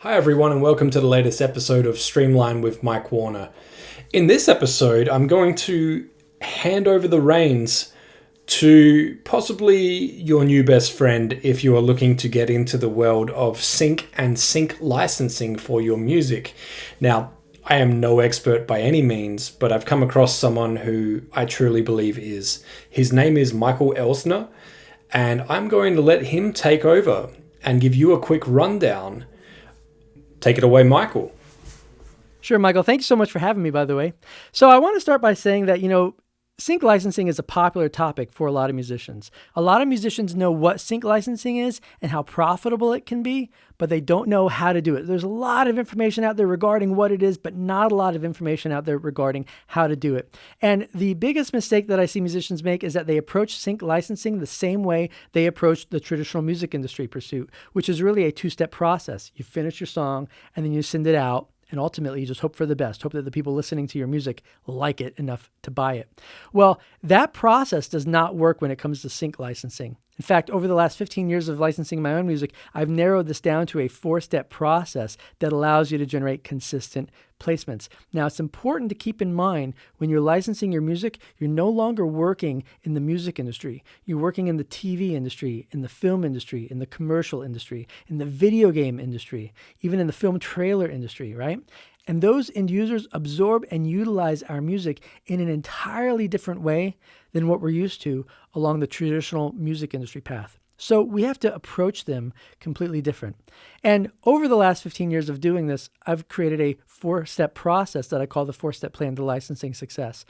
Hi everyone and welcome to the latest episode of Streamline with Mike Warner. In this episode, I'm going to hand over the reins to possibly your new best friend if you are looking to get into the world of sync and sync licensing for your music. Now, I am no expert by any means, but I've come across someone who I truly believe is. His name is Michael Elsner, and I'm going to let him take over and give you a quick rundown. Take it away, Michael. Sure, Michael. Thank you so much for having me, by the way. So I want to start by saying that, sync licensing is a popular topic for a lot of musicians. A lot of musicians know what sync licensing is and how profitable it can be, but they don't know how to do it. There's a lot of information out there regarding what it is, but not a lot of information out there regarding how to do it. And the biggest mistake that I see musicians make is that they approach sync licensing the same way they approach the traditional music industry pursuit, which is really a two-step process. You finish your song and then you send it out. And ultimately, you just hope for the best. Hope that the people listening to your music like it enough to buy it. Well, that process does not work when it comes to sync licensing. In fact, over the last 15 years of licensing my own music, I've narrowed this down to a 4-step process that allows you to generate consistent placements. Now, it's important to keep in mind when you're licensing your music, you're no longer working in the music industry. You're working in the TV industry, in the film industry, in the commercial industry, in the video game industry, even in the film trailer industry, right? And those end users absorb and utilize our music in an entirely different way than what we're used to along the traditional music industry path. So we have to approach them completely different. And over the last 15 years of doing this, I've created a 4-step process that I call the 4-step plan to licensing success.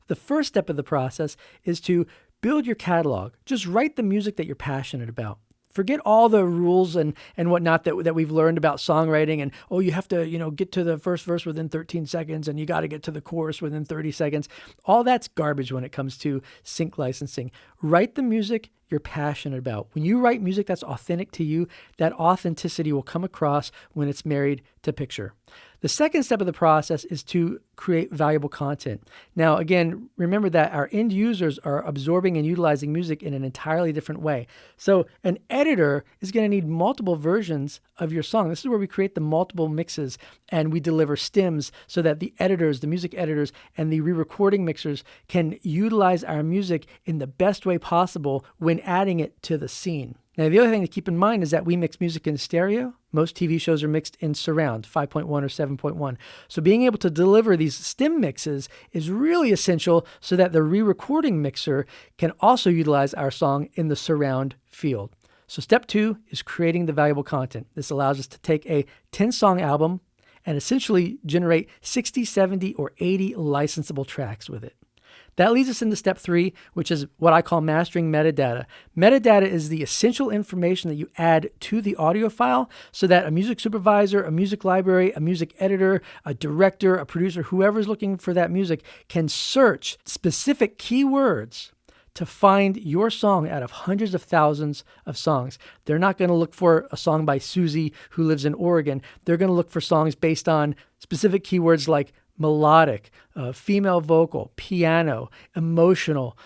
The first step of the process is to build your catalog. Just write the music that you're passionate about. Forget all the rules and whatnot that we've learned about songwriting and, you have to, get to the first verse within 13 seconds and you got to get to the chorus within 30 seconds. All that's garbage when it comes to sync licensing. Write the music you're passionate about. When you write music that's authentic to you, that authenticity will come across when it's married to picture. The second step of the process is to create valuable content. Now, again, remember that our end users are absorbing and utilizing music in an entirely different way. So an editor is going to need multiple versions of your song. This is where we create the multiple mixes and we deliver stems so that the editors, the music editors, and the re-recording mixers can utilize our music in the best way possible when adding it to the scene. Now, the other thing to keep in mind is that we mix music in stereo. Most TV shows are mixed in surround, 5.1 or 7.1. So being able to deliver these stem mixes is really essential so that the re-recording mixer can also utilize our song in the surround field. So step 2 is creating the valuable content. This allows us to take a 10-song album and essentially generate 60, 70, or 80 licensable tracks with it. That leads us into step 3, which is what I call mastering metadata. Metadata is the essential information that you add to the audio file so that a music supervisor, a music library, a music editor, a director, a producer, whoever's looking for that music can search specific keywords to find your song out of hundreds of thousands of songs. They're not going to look for a song by Susie who lives in Oregon. They're going to look for songs based on specific keywords like melodic, female vocal, piano, emotional,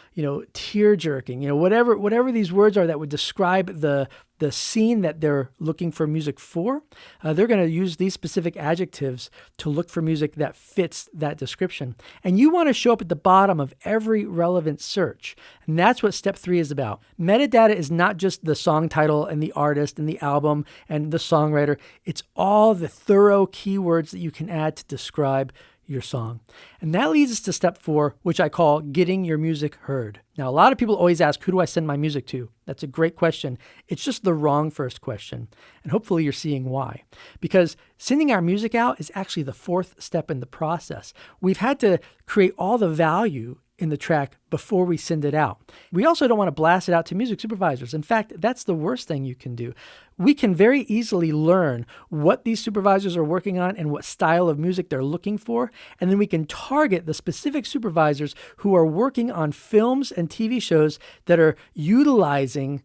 tear-jerking, whatever these words are that would describe the scene that they're looking for music for. They're going to use these specific adjectives to look for music that fits that description. And you want to show up at the bottom of every relevant search. And that's what step 3 is about. Metadata is not just the song title and the artist and the album and the songwriter. It's all the thorough keywords that you can add to describe your song. And that leads us to step 4, which I call getting your music heard. Now, a lot of people always ask, who do I send my music to? That's a great question. It's just the wrong first question. And hopefully you're seeing why. Because sending our music out is actually the 4th step in the process. We've had to create all the value in the track before we send it out. We also don't want to blast it out to music supervisors. In fact, that's the worst thing you can do. We can very easily learn what these supervisors are working on and what style of music they're looking for, and then we can target the specific supervisors who are working on films and TV shows that are utilizing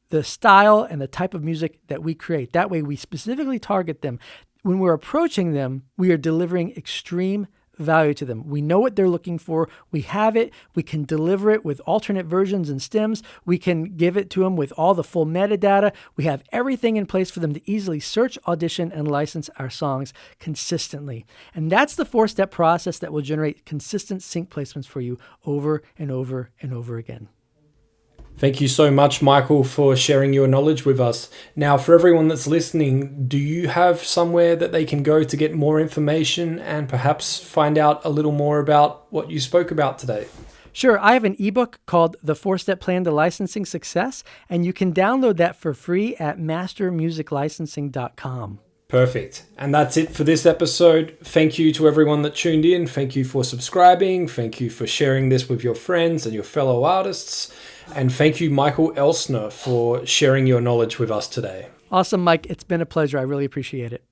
the style and the type of music that we create. That way we specifically target them. When we're approaching them, we are delivering extreme value to them. We know what they're looking for. We have it. We can deliver it with alternate versions and stems. We can give it to them with all the full metadata. We have everything in place for them to easily search, audition, and license our songs consistently. And that's the 4-step process that will generate consistent sync placements for you over and over and over again. Thank you so much, Michael, for sharing your knowledge with us. Now, for everyone that's listening, do you have somewhere that they can go to get more information and perhaps find out a little more about what you spoke about today? Sure. I have an ebook called The 4-Step Plan to Licensing Success, and you can download that for free at mastermusiclicensing.com. Perfect. And that's it for this episode. Thank you to everyone that tuned in. Thank you for subscribing. Thank you for sharing this with your friends and your fellow artists. And thank you, Michael Elsner, for sharing your knowledge with us today. Awesome, Mike. It's been a pleasure. I really appreciate it.